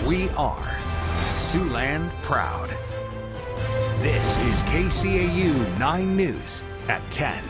We are Siouxland proud. This is KCAU9 News at 10.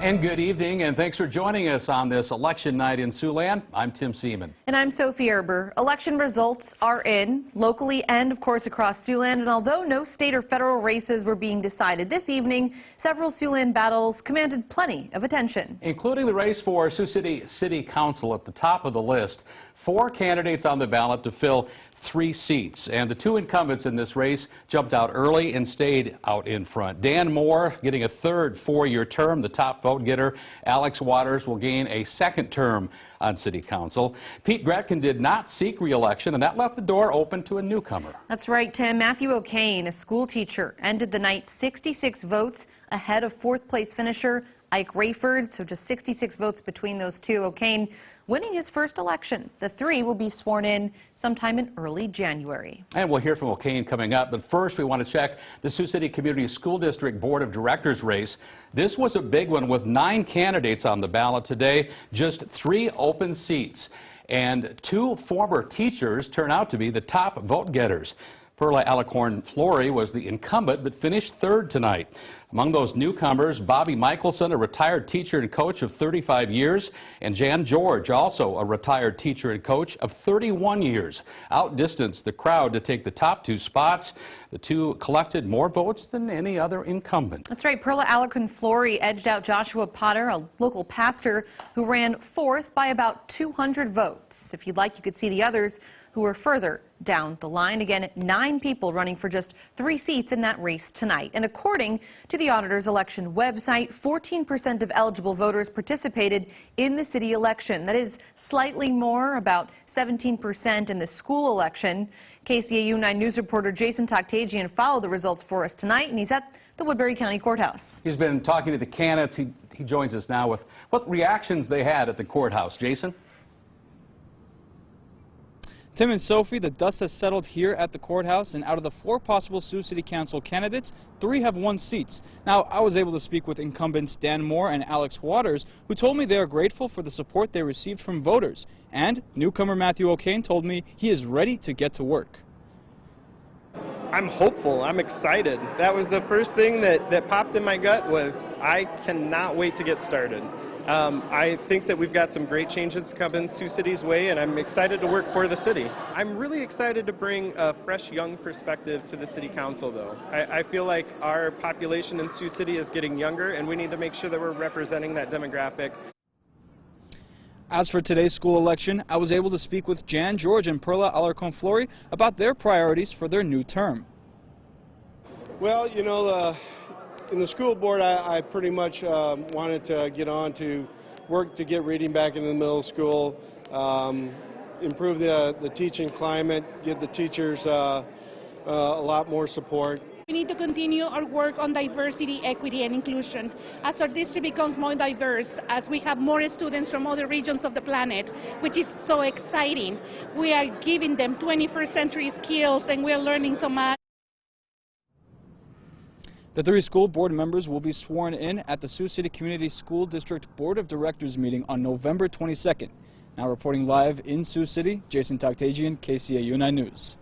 And good evening, and thanks for joining us on this election night in Siouxland. I'm Tim Seaman. And I'm Sophie Erber. Election results are in, locally and, of course, across Siouxland. And although no state or federal races were being decided this evening, several Siouxland battles commanded plenty of attention. Including the race for Sioux City City Council at the top of the list. 4 candidates on the ballot to fill 3 seats. And the 2 incumbents in this race jumped out early and stayed out in front. Dan Moore getting a 3rd 4-year term, the top vote getter. Alex Waters will gain a 2nd term on City Council. Pete Gretkin did not seek re-election, and that left the door open to a newcomer. That's right, Tim. Matthew O'Kane, a school teacher, ended the night 66 votes ahead of 4th place finisher Ike Rayford, so just 66 votes between those two. O'Kane winning his first election. The 3 will be sworn in sometime in early January. And we'll hear from O'Kane coming up, but first we want to check the Sioux City Community School District Board of Directors race. This was a big one with 9 candidates on the ballot today, just 3 open seats. And 2 former teachers turn out to be the top vote getters. Perla Alicorn-Flory was the incumbent but finished 3rd tonight. Among those newcomers, Bobby Michelson, a retired teacher and coach of 35 years, and Jan George, also a retired teacher and coach of 31 years. Outdistanced the crowd to take the top 2 spots. The 2 collected more votes than any other incumbent. That's right. Perla Alicorn-Flory edged out Joshua Potter, a local pastor who ran 4th by about 200 votes. If you'd like, you could see the others who were further down the line. Again, 9 people running for just 3 seats in that race tonight. And according to the auditor's election website, 14% of eligible voters participated in the city election. That is slightly more, about 17% in the school election. KCAU9 News reporter Jason Toktagian followed the results for us tonight, and he's at the Woodbury County Courthouse. He's been talking to the candidates. He joins us now with what reactions they had at the courthouse. Jason? Tim and Sophie, the dust has settled here at the courthouse, and out of the 4 possible Sioux City Council candidates, 3 have won seats. Now, I was able to speak with incumbents Dan Moore and Alex Waters, who told me they are grateful for the support they received from voters. And newcomer Matthew O'Kane told me he is ready to get to work. I'm hopeful. I'm excited. That was the first thing that popped in my gut was I cannot wait to get started. I think that we've got some great changes coming Sioux City's way, and I'm excited to work for the city. I'm really excited to bring a fresh, young perspective to the City Council, though. I feel like our population in Sioux City is getting younger, and we need to make sure that we're representing that demographic. As for today's school election, I was able to speak with Jan George and Perla Alicorn-Flory about their priorities for their new term. Well, you know, in the school board, I pretty much wanted to get on to work to get reading back in the middle school, improve the teaching climate, give the teachers a lot more support. We need to continue our work on diversity, equity, and inclusion. As our district becomes more diverse, as we have more students from other regions of the planet, which is so exciting, we are giving them 21st century skills, and we're learning so much. The 3 school board members will be sworn in at the Sioux City Community School District Board of Directors meeting on November 22nd. Now reporting live in Sioux City, Jason Toktagian, KCAU9 News.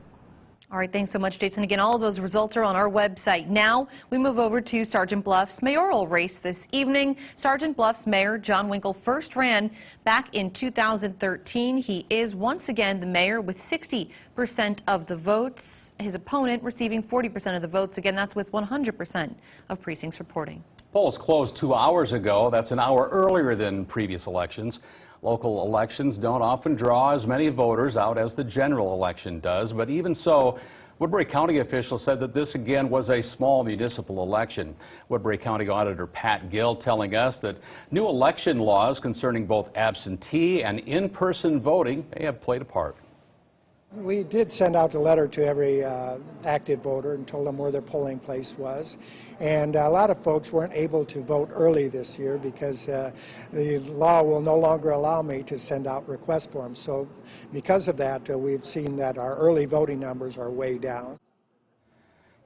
All right, thanks so much, Jason. Again, all of those results are on our website. Now we move over to Sergeant Bluff's mayoral race this evening. Sergeant Bluff's mayor, John Winkle, first ran back in 2013. He is once again the mayor with 60% of the votes. His opponent receiving 40% of the votes. Again, that's with 100% of precincts reporting. Polls closed 2 hours ago. That's an hour earlier than previous elections. Local elections don't often draw as many voters out as the general election does, but even so, Woodbury County officials said that this again was a small municipal election. Woodbury County Auditor Pat Gill telling us that new election laws concerning both absentee and in-person voting may have played a part. We did send out a letter to every active voter and told them where their polling place was. And a lot of folks weren't able to vote early this year because the law will no longer allow me to send out request forms. So because of that, we've seen that our early voting numbers are way down.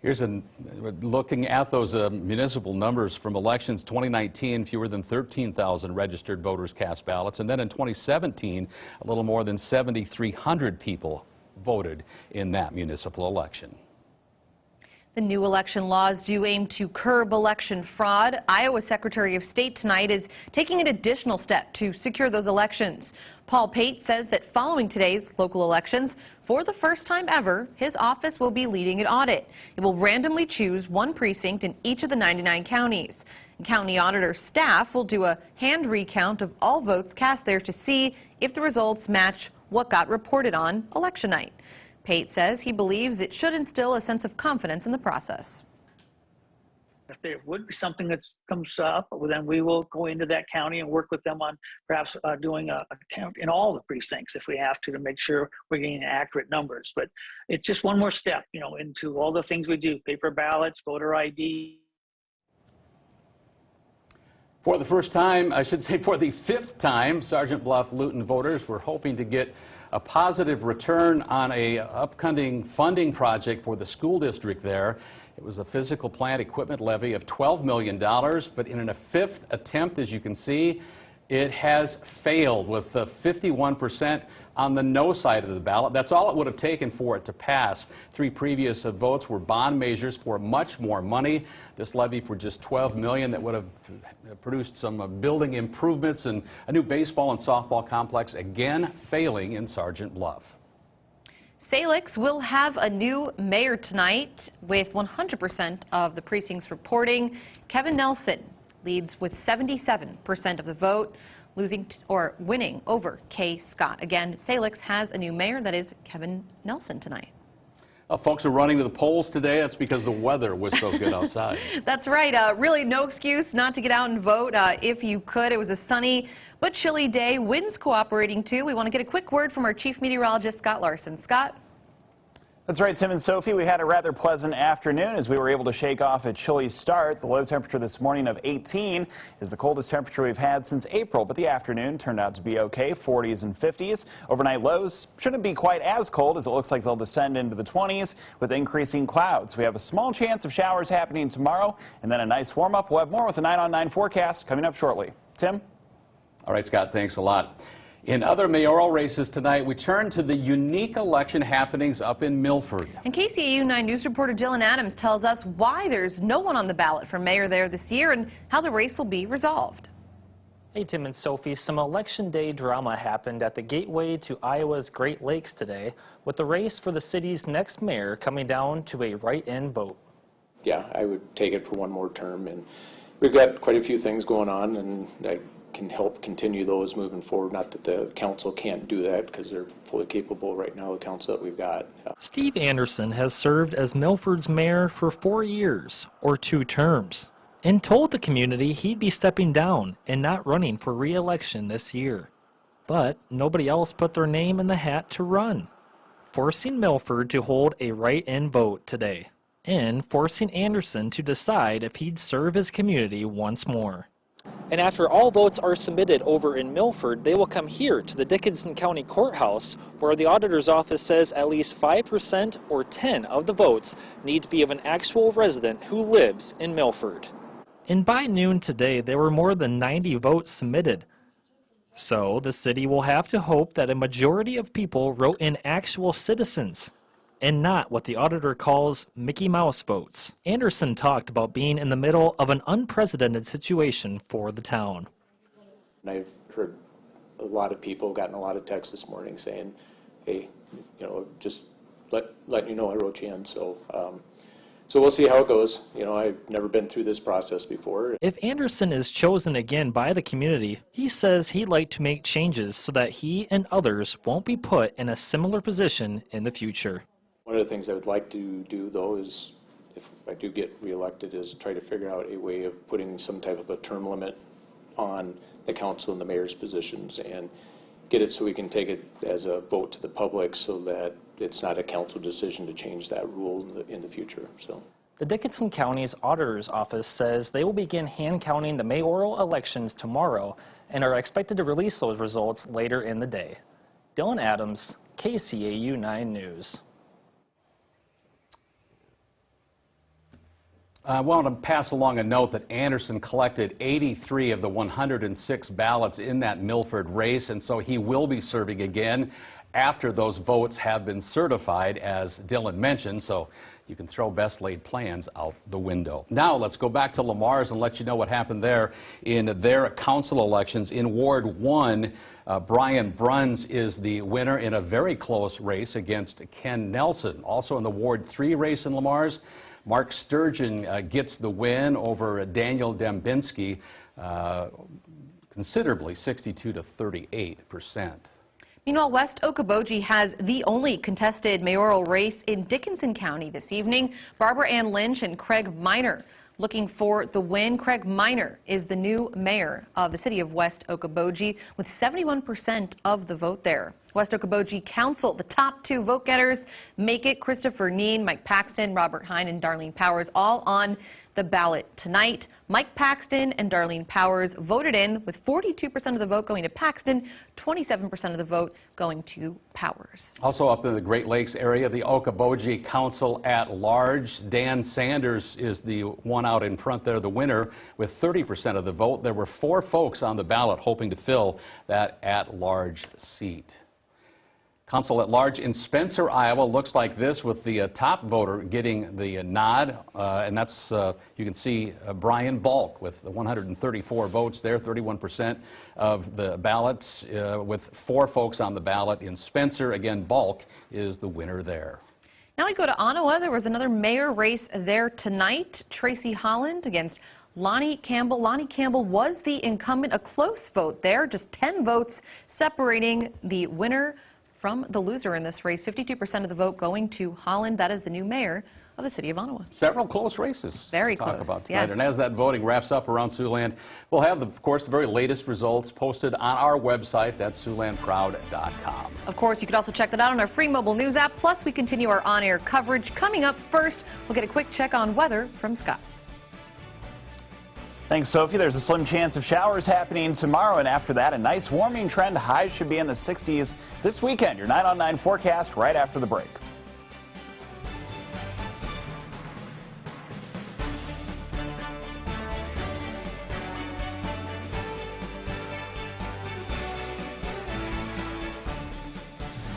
Looking at those municipal numbers from elections 2019, fewer than 13,000 registered voters cast ballots, and then in 2017, a little more than 7,300 people voted in that municipal election. The new election laws do aim to curb election fraud. Iowa Secretary of State tonight is taking an additional step to secure those elections. Paul Pate says that following today's local elections, for the first time ever, his office will be leading an audit. It will randomly choose one precinct in each of the 99 counties. County auditor staff will do a hand recount of all votes cast there to see if the results match what got reported on election night. Pate says he believes it should instill a sense of confidence in the process. If there would be something that comes up, well, then we will go into that county and work with them on perhaps doing a count in all the precincts if we have to make sure we're getting accurate numbers. But it's just one more step, into all the things we do: paper ballots, voter ID. For the first time, I should say for the fifth time, Sergeant Bluff Luton voters were hoping to get a positive return on a upcoming funding project for the school district there. It was a physical plant equipment levy of $12 million, but in a fifth attempt, as you can see, it has failed with 51% on the no side of the ballot. That's all it would have taken for it to pass. Three previous votes were bond measures for much more money. This levy for just $12 million that would have produced some building improvements and a new baseball and softball complex, again failing in Sergeant Bluff. Salix will have a new mayor tonight with 100% of the precincts reporting. Kevin Nelson leads with 77% of the vote, winning over Kay Scott. Again, Salix has a new mayor, that is Kevin Nelson, tonight. Folks are running to the polls today. That's because the weather was so good outside. That's right. Really no excuse not to get out and vote if you could. It was a sunny but chilly day. Winds cooperating too. We want to get a quick word from our chief meteorologist, Scott Larson. Scott? That's right, Tim and Sophie. We had a rather pleasant afternoon as we were able to shake off a chilly start. The low temperature this morning of 18 is the coldest temperature we've had since April, but the afternoon turned out to be okay, 40s and 50s. Overnight lows shouldn't be quite as cold as it looks like they'll descend into the 20s with increasing clouds. We have a small chance of showers happening tomorrow and then a nice warm up. We'll have more with a 9 on 9 forecast coming up shortly. Tim? All right, Scott, thanks a lot. In other mayoral races tonight, we turn to the unique election happenings up in Milford. And KCAU9 News reporter Dylan Adams tells us why there's no one on the ballot for mayor there this year and how the race will be resolved. Hey, Tim and Sophie, some election day drama happened at the gateway to Iowa's Great Lakes today, with the race for the city's next mayor coming down to a write-in vote. Yeah, I would take it for one more term, and we've got quite a few things going on, and I can help continue those moving forward. Not that the council can't do that because they're fully capable right now, the council that we've got. Steve Anderson has served as Milford's mayor for 4 years, or 2 terms, and told the community he'd be stepping down and not running for re-election this year. But nobody else put their name in the hat to run, forcing Milford to hold a write-in vote today, and forcing Anderson to decide if he'd serve his community once more. And after all votes are submitted over in Milford, they will come here to the Dickinson County Courthouse, where the auditor's office says at least 5% or 10 of the votes need to be of an actual resident who lives in Milford. And by noon today, there were more than 90 votes submitted. So the city will have to hope that a majority of people wrote in actual citizens, and not what the auditor calls Mickey Mouse votes. Anderson talked about being in the middle of an unprecedented situation for the town. I've heard a lot of people, gotten a lot of texts this morning saying, hey, just letting you know I wrote you in. So we'll see how it goes. I've never been through this process before. If Anderson is chosen again by the community, he says he'd like to make changes so that he and others won't be put in a similar position in the future. One of the things I would like to do, though, is if I do get reelected, is try to figure out a way of putting some type of a term limit on the council and the mayor's positions and get it so we can take it as a vote to the public so that it's not a council decision to change that rule in the future. So. The Dickinson County's auditor's office says they will begin hand counting the mayoral elections tomorrow and are expected to release those results later in the day. Dylan Adams, KCAU9 News. I want to pass along a note that Anderson collected 83 of the 106 ballots in that Milford race, and so he will be serving again after those votes have been certified, as Dylan mentioned, so you can throw best laid plans out the window. Now let's go back to Lamar's and let you know what happened there in their council elections. In Ward 1, Brian Bruns is the winner in a very close race against Ken Nelson. Also in the Ward 3 race in Lamar's, Mark Sturgeon gets the win over Daniel Dembinski, considerably, 62 to 38%. Meanwhile, West Okoboji has the only contested mayoral race in Dickinson County this evening. Barbara Ann Lynch and Craig Minor looking for the win. Craig Minor is the new mayor of the city of West Okoboji with 71% of the vote there. West Okoboji Council, the top two vote getters make it. Christopher Neen, Mike Paxton, Robert Hine, and Darlene Powers all on the ballot tonight. Mike Paxton and Darlene Powers voted in, with 42% of the vote going to Paxton, 27% of the vote going to Powers. Also up in the Great Lakes area, the Okoboji Council at Large. Dan Sanders is the one out in front there, the winner, with 30% of the vote. There were 4 folks on the ballot hoping to fill that at-large seat. Council at large in Spencer, Iowa looks like this, with the top voter getting the nod, and that's, you can see Brian Balk with 134 votes there, 31% of the ballots, with 4 folks on the ballot in Spencer. Again, Balk is the winner there. Now we go to Ottawa. There was another mayor race there tonight. Tracy Holland against Lonnie Campbell. Lonnie Campbell was the incumbent, a close vote there, just 10 votes separating the winner from the loser in this race. 52% of the vote going to Holland. That is the new mayor of the city of Ottawa. Several close races very to talk close, about tonight. yes. And as that voting wraps up around Siouxland, we'll have, of course, the very latest results posted on our website. That's SiouxlandProud.com. Of course, you can also check that out on our free mobile news app. Plus, we continue our on-air coverage. Coming up first, we'll get a quick check on weather from Scott. Thanks, Sophie. There's a slim chance of showers happening tomorrow, and after that, a nice warming trend. Highs should be in the 60s this weekend. Your 9 on 9 forecast right after the break.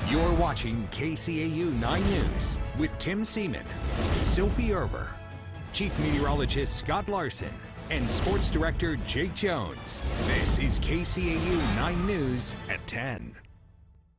You're watching KCAU 9 News with Tim Seaman, Sophie Erber, Chief Meteorologist Scott Larson, and Sports Director Jake Jones. This is KCAU 9 News at 10.